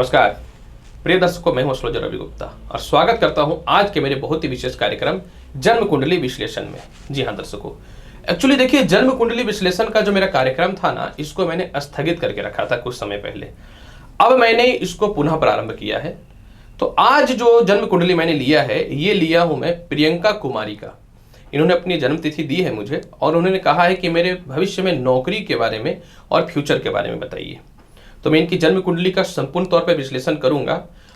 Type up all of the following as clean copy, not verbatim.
नमस्कार प्रिय दर्शकों, मैं हूं एस्ट्रोलॉजर रवि गुप्ता और स्वागत करता हूं आज के मेरे बहुत ही विशेष कार्यक्रम जन्म कुंडली विश्लेषण में। जी हां दर्शकों, एक्चुअली देखिए, जन्म कुंडली विश्लेषण का जो मेरा कार्यक्रम था ना, इसको मैंने स्थगित करके रखा था कुछ समय पहले। अब मैंने इसको पुनः प्रारंभ किया है। तो आज जो जन्म कुंडली मैंने लिया है, ये लिया हूं मैं प्रियंका कुमारी का। इन्होंने अपनी जन्म तिथि दी है मुझे और उन्होंने कहा है कि मेरे भविष्य में नौकरी के बारे में और फ्यूचर के बारे में बताइए। तो मैं इनकी जन्म कुंडली का संपूर्ण तौर पर विश्लेषण करूंगा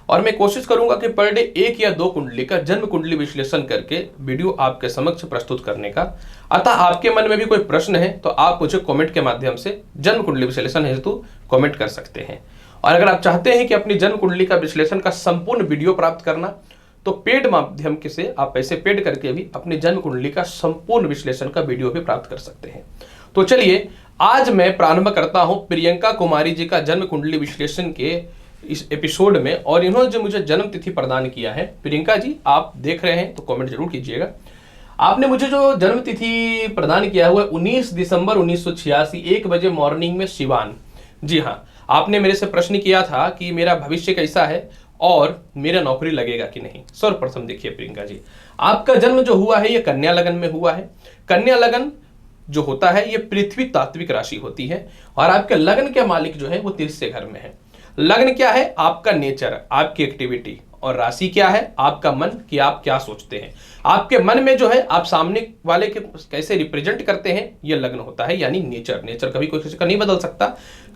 और मैं कोशिश करूंगा कि पर डे 1 या 2 कुंडली का जन्म कुंडली विश्लेषण करके वीडियो आपके समक्ष प्रस्तुत करने का। अतः आपके मन में भी कोई प्रश्न है तो आप मुझे कमेंट के माध्यम से जन्म कुंडली विश्लेषण हेतु कमेंट कर सकते हैं। और अगर आप चाहते हैं कि अपनी जन्म कुंडली का विश्लेषण का संपूर्ण वीडियो प्राप्त करना, तो पेड माध्यम के से आप पैसे पेड करके भी अपनी जन्म कुंडली का संपूर्ण विश्लेषण का वीडियो भी प्राप्त कर सकते हैं। तो चलिए आज मैं प्रारंभ करता हूं प्रियंका कुमारी जी का जन्म कुंडली विश्लेषण के इस एपिसोड में। और इन्होंने जो मुझे जन्म तिथि प्रदान किया है, प्रियंका जी आप देख रहे हैं तो कमेंट जरूर कीजिएगा। आपने मुझे जो जन्म तिथि प्रदान किया हुआ है 19 दिसंबर 1986 1 बजे मॉर्निंग में सिवान। जी हाँ, आपने मेरे से प्रश्न किया था कि मेरा भविष्य कैसा है और मेरा नौकरी लगेगा कि नहीं। सर्वप्रथम देखिए प्रियंका जी, आपका जन्म जो हुआ है ये कन्या लगन में हुआ है। कन्या लगन जो होता है ये पृथ्वी तात्विक राशि होती है और आपके लगन के मालिक जो है वो तीसरे घर में है। लगन क्या है? आपका नेचर, आपकी एक्टिविटी, और राशि क्या है? आपका मन, कि आप क्या सोचते हैं। आपके मन में जो है आप सामने वाले के कैसे रिप्रेजेंट करते हैं, ये लग्न होता है, यानी नेचर। नेचर कभी कोई किसी का नहीं बदल सकता,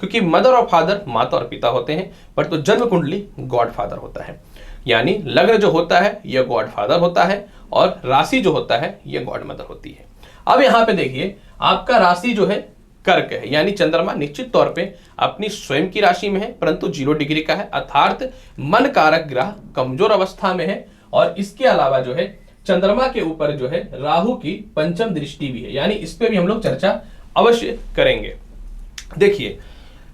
क्योंकि मदर और फादर माता और पिता होते हैं, पर तो जन्म कुंडली गॉड फादर होता है। यानी लग्न जो होता है ये गॉड फादर होता है और राशि जो होता है ये गॉड मदर होती है। अब यहां पे देखिए, आपका राशि जो है कर्क है, यानी चंद्रमा निश्चित तौर पे अपनी स्वयं की राशि में है, परंतु 0 डिग्री का है, अर्थात मन कारक ग्रह कमजोर अवस्था में है। और इसके अलावा जो है चंद्रमा के ऊपर जो है राहु की पंचम दृष्टि भी है, यानी इस पे भी हम लोग चर्चा अवश्य करेंगे। देखिए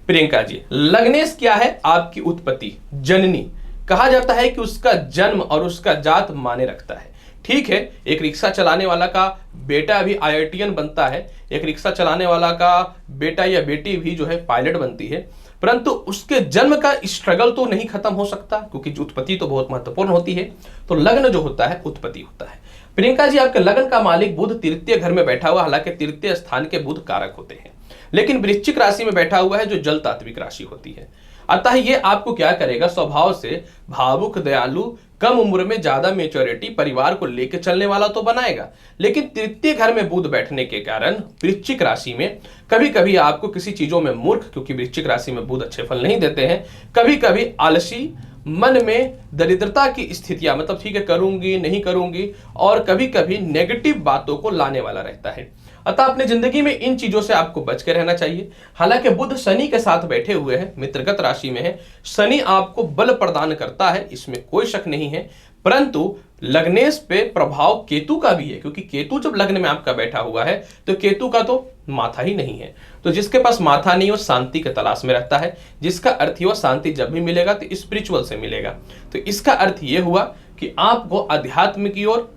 प्रियंका जी, लग्नेश क्या है? आपकी उत्पत्ति, जननी। कहा जाता है कि उसका जन्म और उसका जात माने रखता है। ठीक है, एक रिक्शा चलाने वाला का बेटा अभी IITian बनता है, एक रिक्शा चलाने वाला का बेटा या बेटी भी जो है पायलट बनती है, परंतु उसके जन्म का स्ट्रगल तो नहीं खत्म हो सकता, क्योंकि उत्पत्ति तो बहुत महत्वपूर्ण होती है। तो लग्न जो होता है उत्पत्ति होता है। प्रियंका जी, आपके लग्न का मालिक बुध तृतीय घर में बैठा हुआ, हालांकि तृतीय स्थान के बुध कारक होते हैं, लेकिन वृश्चिक राशि में बैठा हुआ है जो जल तात्विक राशि होती है। अतः ये आपको क्या करेगा? स्वभाव से भावुक, दयालु, कम उम्र में ज्यादा मेच्योरिटी, परिवार को लेकर चलने वाला तो बनाएगा, लेकिन तृतीय घर में बुध बैठने के कारण वृश्चिक राशि में कभी कभी आपको किसी चीजों में मूर्ख, क्योंकि वृश्चिक राशि में बुध अच्छे फल नहीं देते हैं, कभी कभी आलसी, मन में दरिद्रता की स्थितियां, मतलब ठीक है करूंगी नहीं करूंगी, और कभी कभी नेगेटिव बातों को लाने वाला रहता है। अतः अपनी जिंदगी में इन चीजों से आपको बच के रहना चाहिए। हालांकि बुध शनि के साथ बैठे हुए हैं, मित्रगत राशि में है, शनि आपको बल प्रदान करता है, इसमें कोई शक नहीं है, परंतु लग्नेश पे प्रभाव केतु का भी है, क्योंकि केतु जब लग्न में आपका बैठा हुआ है तो केतु का तो माथा ही नहीं है। तो जिसके पास माथा नहीं, वो शांति के तलाश में रहता है, जिसका अर्थ ही वो शांति जब भी मिलेगा तो स्पिरिचुअल से मिलेगा। तो इसका अर्थ ये हुआ कि आपको अध्यात्म की ओर,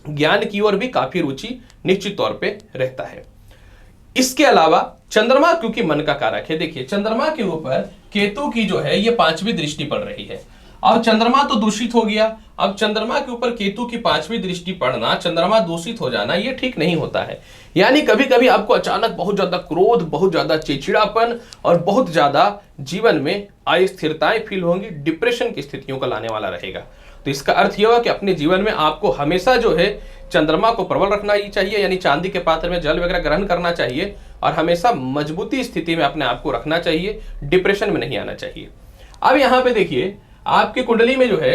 ज्ञान की ओर भी काफी रुचि निश्चित तौर पे रहता है। इसके अलावा चंद्रमा क्योंकि मन का कारक है, देखिए चंद्रमा के ऊपर केतु की जो है ये 5वीं दृष्टि पड़ रही है। अब चंद्रमा तो दूषित हो गया, अब चंद्रमा के ऊपर केतु की 5वीं दृष्टि पड़ना, चंद्रमा दूषित हो जाना, ये ठीक नहीं होता है। यानी कभी कभी आपको अचानक बहुत ज्यादा क्रोध, बहुत ज्यादा चिड़चिड़ापन और बहुत ज्यादा जीवन में अस्थिरताएं फील होंगी, डिप्रेशन की स्थितियों को लाने वाला रहेगा। तो इसका अर्थ यह हुआ कि अपने जीवन में आपको हमेशा जो है चंद्रमा को प्रबल रखना ही चाहिए, यानी चांदी के पात्र में जल वगैरह ग्रहण करना चाहिए और हमेशा मजबूती स्थिति में अपने आप को रखना चाहिए, डिप्रेशन में नहीं आना चाहिए। अब यहां पे देखिए, आपकी कुंडली में जो है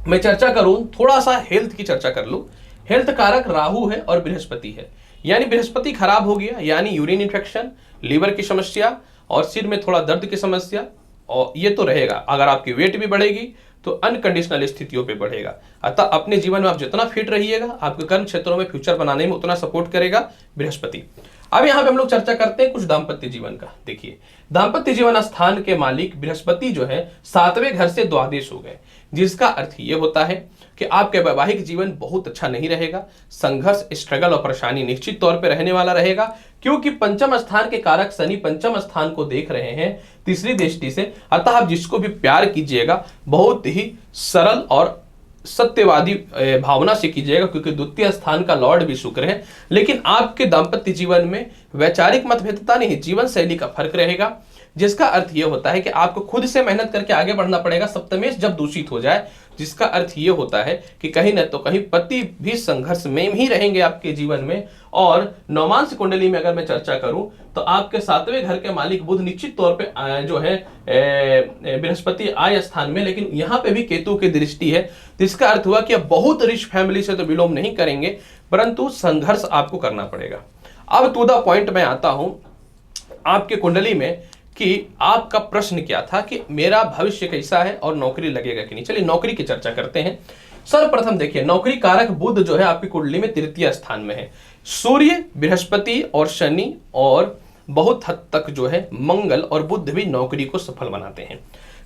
मैं चर्चा करूं, थोड़ा सा हेल्थ की चर्चा कर लूं। हेल्थ कारक राहु है और बृहस्पति है, यानी बृहस्पति खराब हो गया, यानी यूरिन इन्फेक्शन, लीवर की समस्या और सिर में थोड़ा दर्द की समस्या, और ये तो रहेगा। अगर आपकी वेट भी बढ़ेगी तो अनकंडीशनल स्थितियों पे बढ़ेगा। अतः अपने जीवन में आप जितना फिट रहिएगा, आपके कर्म क्षेत्रों में फ्यूचर बनाने में उतना सपोर्ट करेगा बृहस्पति। अब यहाँ पे हम लोग चर्चा करते हैं कुछ दाम्पत्य जीवन का। देखिए, दाम्पत्य जीवन स्थान के मालिक बृहस्पति जो है 7वें घर से द्वादश हो गए, जिसका अर्थ ये होता है कि आपके वैवाहिक जीवन बहुत अच्छा नहीं रहेगा। संघर्ष, स्ट्रगल और परेशानी निश्चित तौर पे रहने वाला रहेगा, क्योंकि पंचम स्थान के कारक शनि पंचम स्थान को देख रहे हैं तीसरी दृष्टि से। अतः आप जिसको भी प्यार कीजिएगा बहुत ही सरल और सत्यवादी भावना से कीजिएगा, क्योंकि द्वितीय स्थान का लॉर्ड भी शुक्र है। लेकिन आपके दाम्पत्य जीवन में वैचारिक मतभेदता नहीं, जीवन शैली का फर्क रहेगा, जिसका अर्थ यह होता है कि आपको खुद से मेहनत करके आगे बढ़ना पड़ेगा सप्तमेश जब दूषित हो जाए, जिसका अर्थ यह होता है कि कहीं न तो कहीं पति भी संघर्ष में ही रहेंगे आपके जीवन में। और नवमांश कुंडली में अगर मैं चर्चा करूं तो आपके 7वें घर के मालिक बुध निश्चित तौर पे जो है बृहस्पति आय स्थान में, लेकिन यहां पे भी केतु की दृष्टि है, जिसका अर्थ हुआ कि अब बहुत रिच फैमिली से तो बिलोंग नहीं करेंगे, परंतु संघर्ष आपको करना पड़ेगा। अब टू द पॉइंट में आता हूं आपके कुंडली में कि आपका प्रश्न क्या था कि मेरा भविष्य कैसा है और नौकरी लगेगा कि नहीं। चलिए नौकरी की चर्चा करते हैं। सर्वप्रथम देखिए, नौकरी कारक बुध जो है आपकी कुंडली में तृतीय स्थान में है। सूर्य, बृहस्पति और शनि और बहुत हद तक जो है मंगल और बुध भी नौकरी को सफल बनाते हैं।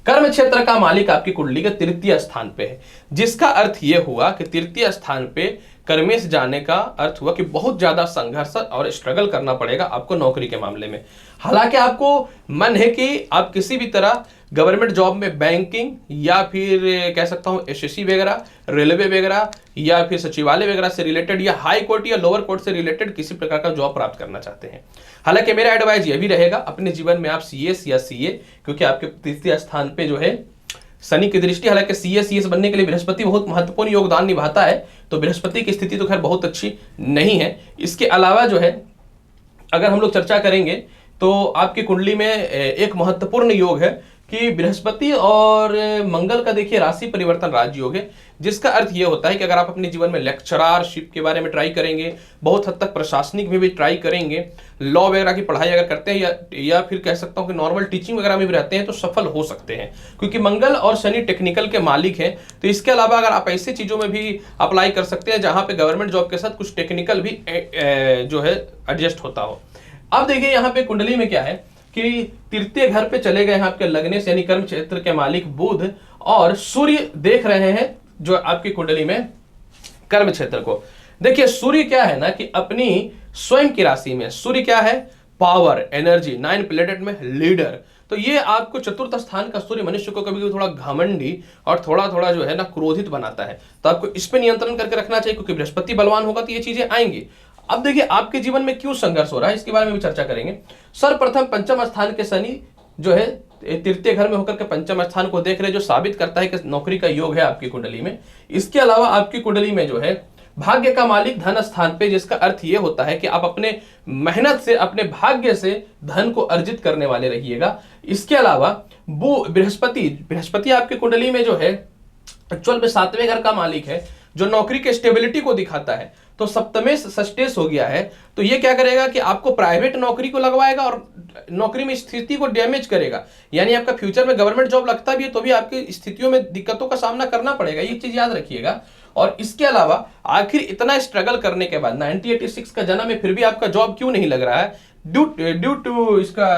कर्म क्षेत्र का मालिक आपकी कुंडली के तृतीय स्थान पे है, जिसका अर्थ यह हुआ कि तृतीय स्थान पे कर्मेश जाने का अर्थ हुआ कि बहुत ज्यादा संघर्ष और स्ट्रगल करना पड़ेगा आपको नौकरी के मामले में। हालांकि आपको मन है कि आप किसी भी तरह गवर्नमेंट जॉब में बैंकिंग या फिर कह सकता हूं एसएससी वगैरह, रेलवे वगैरह या फिर सचिवालय वगैरह से रिलेटेड या हाई कोर्ट या लोअर कोर्ट से रिलेटेड किसी प्रकार का जॉब प्राप्त करना चाहते हैं। हालांकि मेरा एडवाइस यह भी रहेगा अपने जीवन में आप सीएस या सीए, क्योंकि आपके तृतीय स्थान पे जो है शनि की दृष्टि, हालांकि सीएस बनने के लिए बृहस्पति बहुत महत्वपूर्ण योगदान निभाता है, तो बृहस्पति की स्थिति तो खैर बहुत अच्छी नहीं है। इसके अलावा जो है अगर हम लोग चर्चा करेंगे तो आपकी कुंडली में एक महत्वपूर्ण योग है कि बृहस्पति और मंगल का देखिए राशि परिवर्तन राजयोग है, जिसका अर्थ यह होता है कि अगर आप अपने जीवन में लेक्चररशिप के बारे में ट्राई करेंगे, बहुत हद तक प्रशासनिक में भी ट्राई करेंगे, लॉ वगैरह की पढ़ाई अगर करते हैं या फिर कह सकता हूं कि नॉर्मल टीचिंग वगैरह में भी रहते हैं तो सफल हो सकते हैं, क्योंकि मंगल और शनि टेक्निकल के मालिक हैं। तो इसके अलावा अगर आप ऐसी चीजों में भी अप्लाई कर सकते हैं जहां पे गवर्नमेंट जॉब के साथ कुछ टेक्निकल भी जो है एडजस्ट होता हो। अब देखिए यहाँ पे कुंडली में क्या है कि तृतीय घर पे चले गए हैं आपके लग्नेश यानी कर्म क्षेत्र के मालिक बुध, और सूर्य देख रहे हैं जो आपकी कुंडली में कर्म क्षेत्र को। देखिए सूर्य क्या है ना कि अपनी स्वयं की राशि में सूर्य क्या है, पावर, एनर्जी, 9 प्लेनेट में लीडर। तो ये आपको चतुर्थ स्थान का सूर्य मनुष्य को कभी कभी थोड़ा घमंडी और थोड़ा थोड़ा जो है ना क्रोधित बनाता है, तो आपको इस पे नियंत्रण करके रखना चाहिए, क्योंकि बृहस्पति बलवान होगा तो ये चीजें आएंगी। अब देखिए आपके जीवन में क्यों संघर्ष हो रहा है इसके बारे में भी चर्चा करेंगे। सर्वप्रथम पंचम स्थान के शनि जो है तृतीय घर में होकर के पंचम स्थान को देख रहे, जो साबित करता है कि नौकरी का योग है आपकी कुंडली में। इसके अलावा आपकी कुंडली में जो है भाग्य का मालिक धन स्थान पे, जिसका अर्थ यह होता है कि आप अपने मेहनत से अपने भाग्य से धन को अर्जित करने वाले रहिएगा। इसके अलावा बृहस्पति आपकी कुंडली में जो है एक्चुअल में 7वें घर का मालिक है, जो नौकरी के स्टेबिलिटी को दिखाता है, तो सप्तमेश षष्टेश हो गया है। तो ये क्या करेगा कि आपको प्राइवेट नौकरी को लगवाएगा और नौकरी में स्थिति को डैमेज करेगा, यानी आपका फ्यूचर में गवर्नमेंट जॉब लगता भी है तो भी आपकी स्थितियों में दिक्कतों का सामना करना पड़ेगा, ये चीज याद रखिएगा। और इसके अलावा आखिर इतना स्ट्रगल करने के बाद 1986 का जन्म है फिर भी आपका जॉब क्यों नहीं लग रहा है, ड्यू टू इसका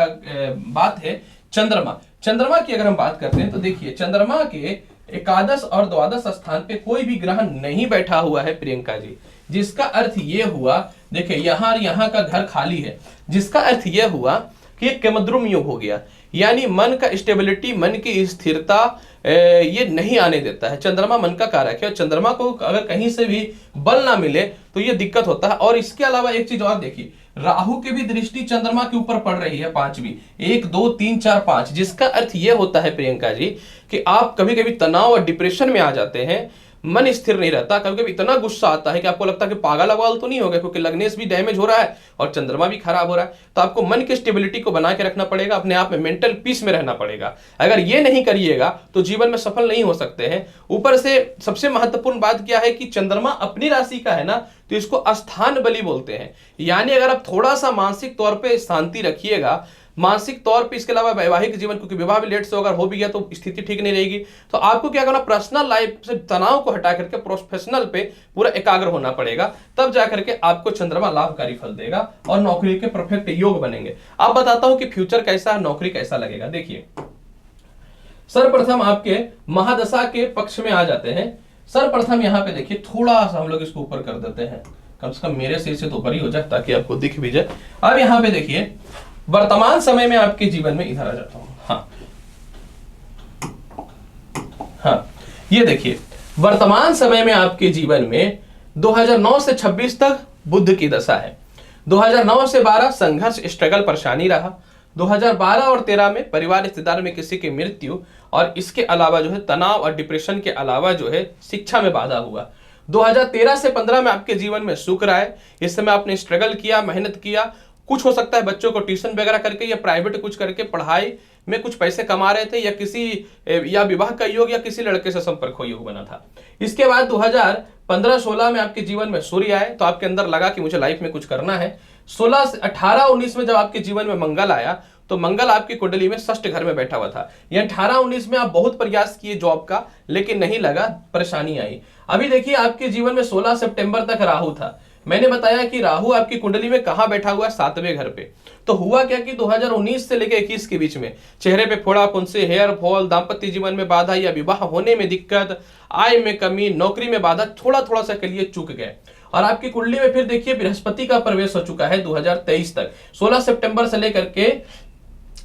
बात है चंद्रमा की अगर हम बात करते हैं तो देखिए चंद्रमा के एकादश और द्वादश स्थान पे कोई भी ग्रह नहीं बैठा हुआ है प्रियंका जी, जिसका अर्थ ये हुआ, देखिए यहाँ का घर खाली है, जिसका अर्थ ये हुआ कि एक केमद्रुम योग हो गया, यानी मन का स्टेबिलिटी, मन की स्थिरता ये नहीं आने देता है। चंद्रमा मन का कारक है और चंद्रमा को अगर कहीं से भी बल ना मिले तो ये दिक्कत होता है। और इसके अलावा एक चीज और देखिए, राहु की भी दृष्टि चंद्रमा के ऊपर पड़ रही है, 5वीं, 1 2 3 4 5, जिसका अर्थ ये होता है प्रियंका जी कि आप कभी कभी तनाव और डिप्रेशन में आ जाते हैं, मन स्थिर नहीं रहता, कभी कभी इतना गुस्सा आता है कि आपको लगता है कि पागल अवाल तो नहीं हो गया, क्योंकि लग्नेश भी डैमेज हो रहा है और चंद्रमा भी खराब हो रहा है। तो आपको मन की स्टेबिलिटी को बना के रखना पड़ेगा, अपने आप में मेंटल पीस में रहना पड़ेगा। अगर ये नहीं करिएगा तो जीवन में सफल नहीं हो सकते हैं। ऊपर से सबसे महत्वपूर्ण बात क्या है कि चंद्रमा अपनी राशि का है ना, तो इसको स्थान बली बोलते हैं, यानी अगर आप थोड़ा सा मानसिक तौर पर शांति रखिएगा, मानसिक तौर पे, इसके अलावा वैवाहिक जीवन, क्योंकि विवाह भी लेट से अगर हो भी गया तो स्थिति ठीक नहीं रहेगी। तो आपको क्या करना, पर्सनल लाइफ से तनाव को हटा करके प्रोफेशनल पे पूरा एकाग्र होना पड़ेगा, तब जाकर के आपको चंद्रमा लाभकारी फल देगा और नौकरी के परफेक्ट योग बनेंगे। अब बताता हूं कि फ्यूचर कैसा है, नौकरी कैसा लगेगा। देखिए, सर्वप्रथम आपके महादशा के पक्ष में आ जाते हैं। सर्वप्रथम यहां पे देखिए, थोड़ा सा हम लोग इसको ऊपर कर देते हैं, कम से कम मेरे सिर से तो ऊपर ही हो जाए ताकि आपको दिख भी जाए। अब यहां पे देखिए, वर्तमान समय में आपके जीवन में, इधर आ जाता हूं, हाँ, ये देखिए, वर्तमान समय में आपके जीवन में 2009 से 26 तक बुध की दशा है। 2009 से 12 संघर्ष, स्ट्रगल, परेशानी रहा। 2012 और 13 में परिवार रिश्तेदार में किसी की मृत्यु, और इसके अलावा जो है तनाव और डिप्रेशन के अलावा जो है शिक्षा में बाधा हुआ। 2013 से 15 में आपके जीवन में शुक्र आए। इस समय आपने स्ट्रगल किया, मेहनत किया, कुछ हो सकता है बच्चों को ट्यूशन वगैरह करके या प्राइवेट कुछ करके पढ़ाई में कुछ पैसे कमा रहे थे, या किसी या विवाह का योग या किसी लड़के से संपर्क हो योग बना था। इसके बाद 2015-16 में आपके जीवन में सूर्य आए, तो आपके अंदर लगा कि मुझे लाइफ में कुछ करना है। 18-19 में जब आपके जीवन में मंगल आया, तो मंगल आपकी कुंडली में षष्ठ घर में बैठा हुआ था। ये 18-19 में आप बहुत प्रयास किए जॉब का, लेकिन नहीं लगा, परेशानी आई। अभी देखिए, आपके जीवन में 16 सितंबर तक राहु था। मैंने बताया कि राहु आपकी कुंडली में कहां बैठा हुआ है, 7वें घर पे। तो हुआ क्या कि 2019 से लेकर 21 के बीच में चेहरे पे फोड़ा, फुंसी, हेयर फॉल, दाम्पत्य जीवन में बाधा या विवाह होने में दिक्कत, आय में कमी, नौकरी में बाधा, थोड़ा थोड़ा सा के लिए चूक गए। और आपकी कुंडली में फिर देखिए, बृहस्पति का प्रवेश हो चुका है 2023 तक। 16 सितंबर से लेकर के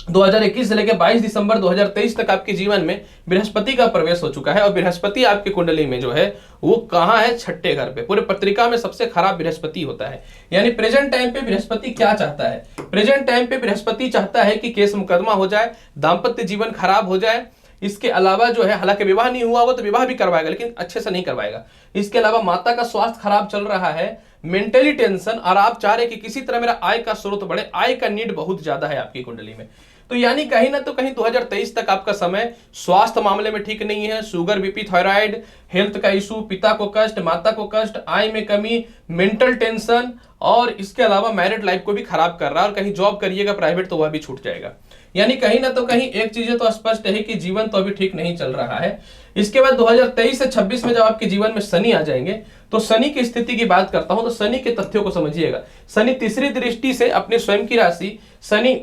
2021 से लेकर 22 दिसंबर 2023 तक आपके जीवन में बृहस्पति का प्रवेश हो चुका है। और बृहस्पति आपकी कुंडली में जो है वो कहां है, छठे घर पे। पूरे पत्रिका में सबसे खराब बृहस्पति होता है। यानी प्रेजेंट टाइम पे बृहस्पति क्या चाहता है, प्रेजेंट टाइम पे बृहस्पति चाहता है कि केस मुकदमा हो जाए, दाम्पत्य जीवन खराब हो जाए। इसके अलावा जो है, हालांकि विवाह नहीं हुआ होगा तो विवाह भी करवाएगा, लेकिन अच्छे से नहीं करवाएगा। इसके अलावा माता का स्वास्थ्य खराब चल रहा है, मेंटली टेंशन, और आप चाह रहे कि किसी तरह मेरा आय का स्रोत बढ़े, आय का नीड बहुत ज्यादा है आपकी कुंडली में। तो यानी कहीं ना तो कहीं 2023 तक आपका समय स्वास्थ्य मामले में ठीक नहीं है। शुगर, बीपी, थायराइड, हेल्थ का इशू, पिता को कष्ट, माता को कष्ट, आय में कमी, मेंटल टेंशन, और इसके अलावा मैरिड लाइफ को भी खराब कर रहा है। और कहीं जॉब करिएगा प्राइवेट तो वह भी छूट जाएगा। यानी कहीं ना तो कहीं एक चीजें तो स्पष्ट है कि जीवन तो अभी ठीक नहीं चल रहा है। इसके बाद 2023 से 26 में जब आपके जीवन में शनि आ जाएंगे, तो शनि की स्थिति की बात करता हूं, तो शनि के तथ्यों को समझिएगा। शनि तीसरी दृष्टि से अपने स्वयं की राशि, शनि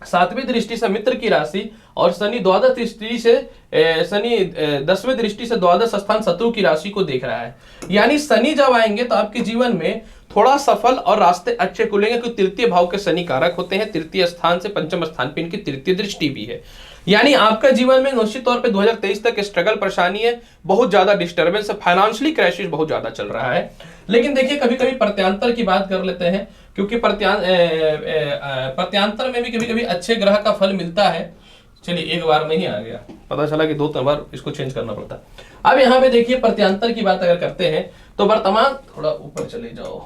7वीं दृष्टि से मित्र की राशि, और शनि द्वादश दृष्टि से 10वीं दृष्टि से द्वादश स्थान शत्रु की राशि को देख रहा है। यानी शनि जब आएंगे तो आपके जीवन में थोड़ा सफल और रास्ते अच्छे खुलेंगे, क्योंकि तृतीय भाव के शनि कारक होते हैं। तृतीय स्थान से पंचम स्थान पे इनकी तृतीय दृष्टि भी है। यानी आपका जीवन में निश्चित तौर पे 2023 तक स्ट्रगल, परेशानी है, बहुत ज्यादा डिस्टर्बेंस है, फाइनेंशियली क्राइसिस बहुत ज्यादा चल रहा है। लेकिन देखिए, कभी कभी प्रत्यांतर की बात कर लेते हैं, क्योंकि प्रत्यांतर में भी कभी कभी अच्छे ग्रह का फल मिलता है। चलिए, एक बार में ही आ गया, पता चला कि 2-3 बार इसको चेंज करना पड़ता है। अब यहाँ पे देखिए, प्रत्यांतर की बात अगर करते हैं तो वर्तमान, थोड़ा ऊपर चले जाओ,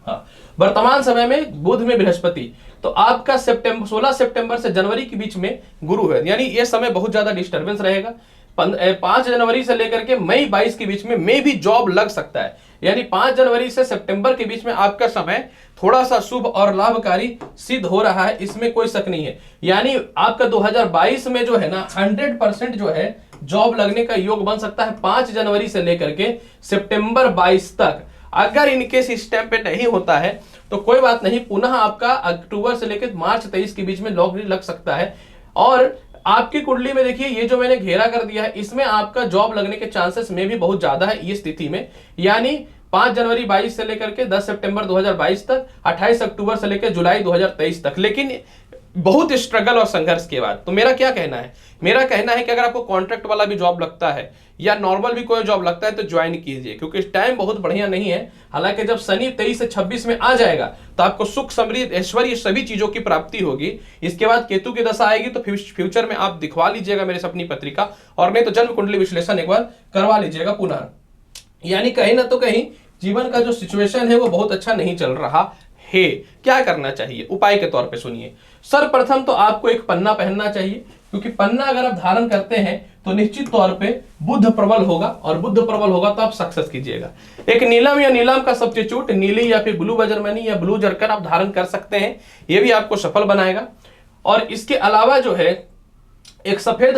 हाँ, वर्तमान समय में बुध में बृहस्पति, तो आपका 16 सितंबर से जनवरी के बीच में गुरु है। यानी ये समय बहुत ज्यादा डिस्टर्बेंस रहेगा। 5 जनवरी से लेकर के मई 22 के बीच में भी जॉब लग सकता है। यानी 5 जनवरी से सितंबर के बीच में आपका समय थोड़ा सा शुभ और लाभकारी सिद्ध हो रहा है, इसमें कोई शक नहीं है। यानी आपका 2022 में जो है ना 100% जो है जॉब लगने का योग बन सकता है 5 जनवरी से लेकर के सितंबर 22 तक। अगर इनकेस इस टाइम पे नहीं होता है तो कोई बात नहीं, पुनः आपका अक्टूबर से लेकर मार्च 23 के बीच में नौकरी लग सकता है। और आपकी कुंडली में देखिए, ये जो मैंने घेरा कर दिया है, इसमें आपका जॉब लगने के चांसेस में भी बहुत ज्यादा है ये स्थिति में। यानी 5 जनवरी 22 से लेकर के 10 सितंबर 2022 तक, 28 अक्टूबर से लेकर जुलाई 2023 तक, लेकिन बहुत स्ट्रगल और संघर्ष के बाद। तो मेरा क्या कहना है, मेरा कहना है कि अगर आपको कॉन्ट्रैक्ट वाला भी जॉब लगता है या नॉर्मल भी कोई जॉब लगता है तो ज्वाइन कीजिए, क्योंकि इस टाइम बहुत बढ़िया नहीं है। हालांकि जब शनि 23 से 26 में आ जाएगा तो आपको सुख, समृद्धि, ऐश्वर्य सभी चीजों की प्राप्ति होगी। इसके बाद केतु की दशा आएगी तो फ्यूचर में आप दिखवा लीजिएगा मेरे से अपनी पत्रिका, और नहीं तो जन्म कुंडली विश्लेषण एक बार करवा लीजिएगा पुनः। यानी कहीं ना तो कहीं जीवन का जो सिचुएशन है वो बहुत अच्छा नहीं चल रहा है। क्या करना चाहिए उपाय के तौर पे सुनिए। सर्वप्रथम तो आपको एक पन्ना पहनना चाहिए, क्योंकि पन्ना अगर आप धारण करते हैं तो निश्चित तौर पे बुध प्रबल होगा, और बुध प्रबल होगा तो आप सक्सेस कीजिएगा। एक नीलम या नीलम का सब्स्टिट्यूट नीली या फिर ब्लू वजरमनी या ब्लू जरकन आप धारण कर सकते हैं, ये भी आपको सफल बनाएगा। और इसके अलावा जो है एक सफेद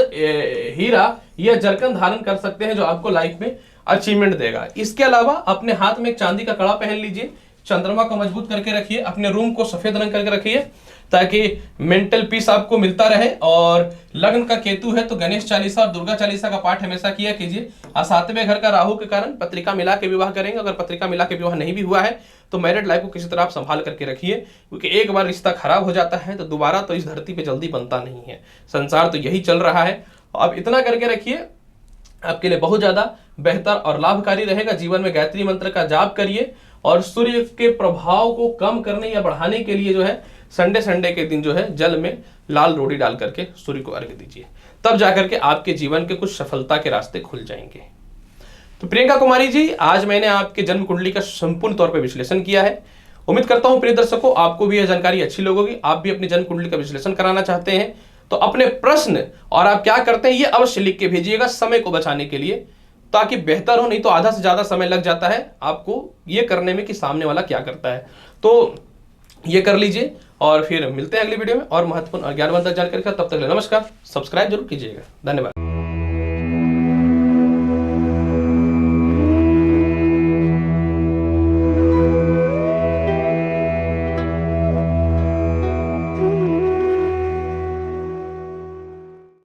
हीरा या जरकन धारण कर सकते हैं, जो आपको लाइफ में अचीवमेंट देगा। इसके अलावा अपने हाथ में एक चांदी का कड़ा पहन लीजिए, चंद्रमा को मजबूत करके रखिए, अपने रूम को सफेद रंग करके रखिए ताकि मेंटल पीस आपको मिलता रहे। और लग्न का केतु है तो गणेश चालीसा और दुर्गा चालीसा का पाठ हमेशा किया कीजिए। और 7वें घर का राहु के कारण पत्रिका मिला के विवाह करेंगे। अगर पत्रिका मिला के विवाह नहीं भी हुआ है तो मैरिड लाइफ को किसी तरह आप संभाल करके रखिए, क्योंकि एक बार रिश्ता खराब हो जाता है तो दोबारा तो इस धरती पे जल्दी बनता नहीं है। संसार तो यही चल रहा है। अब इतना करके रखिए, आपके लिए बहुत ज्यादा बेहतर और लाभकारी रहेगा। जीवन में गायत्री मंत्र का जाप करिए और सूर्य के प्रभाव को कम करने या बढ़ाने के लिए जो है संडे के दिन जो है जल में लाल रोड़ी डाल करके सूर्य को अर्घ्य दीजिए, तब जाकर के आपके जीवन के कुछ सफलता के रास्ते खुल जाएंगे। तो प्रियंका कुमारी जी, आज मैंने आपके जन्म कुंडली का संपूर्ण तौर पर विश्लेषण किया है। उम्मीद करता हूं प्रिय दर्शकों आपको भी यह जानकारी अच्छी लगेगी। आप भी अपनी जन्म कुंडली का विश्लेषण कराना चाहते हैं तो अपने प्रश्न और आप क्या करते हैं ये अवश्य लिख के भेजिएगा, समय को बचाने के लिए, ताकि बेहतर हो। नहीं तो आधा से ज्यादा समय लग जाता है आपको ये करने में कि सामने वाला क्या करता है। तो ये कर लीजिए और फिर मिलते हैं अगली वीडियो में और महत्वपूर्ण और ज्ञानवर्धक जानकारी का। तब तक नमस्कार, सब्सक्राइब जरूर कीजिएगा। धन्यवाद।